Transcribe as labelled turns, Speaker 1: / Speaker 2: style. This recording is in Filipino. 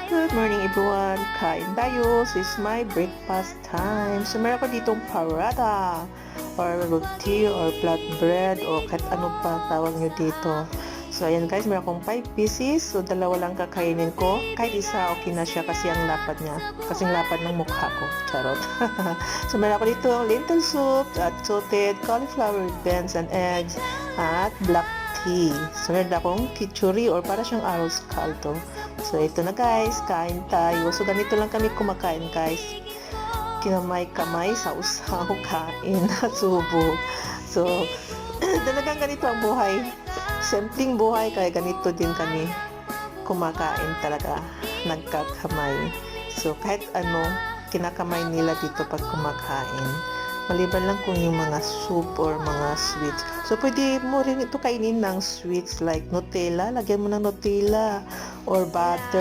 Speaker 1: Good morning everyone! Kain tayo! So it's my breakfast time. So meron ko ditong paratha or roti or flatbread o kahit ano pa tawag nyo dito. So ayan guys, meron akong 5 pieces. So dalawa lang kakainin ko. Kahit isa okay na siya kasi ang lapad niya. Kasing lapad ng mukha ko. Charot. So meron ako dito lentil soup at sauteed cauliflower beans and eggs at black tea. So meron akong kichuri or para siyang arroz caldo. So ito na guys, kain tayo. So ganito lang kami kumakain guys. Kinamay-kamay sa usaw, kain at subo. So talagang ganito ang buhay. Simpleng buhay kaya ganito din kami kumakain talaga. Nagkakamay. So kahit ano, kinakamay nila dito pag kumakain. Maliban lang kung yung mga soup or mga sweets. So, pwede mo rin ito kainin ng sweets like Nutella. Lagyan mo ng Nutella or butter.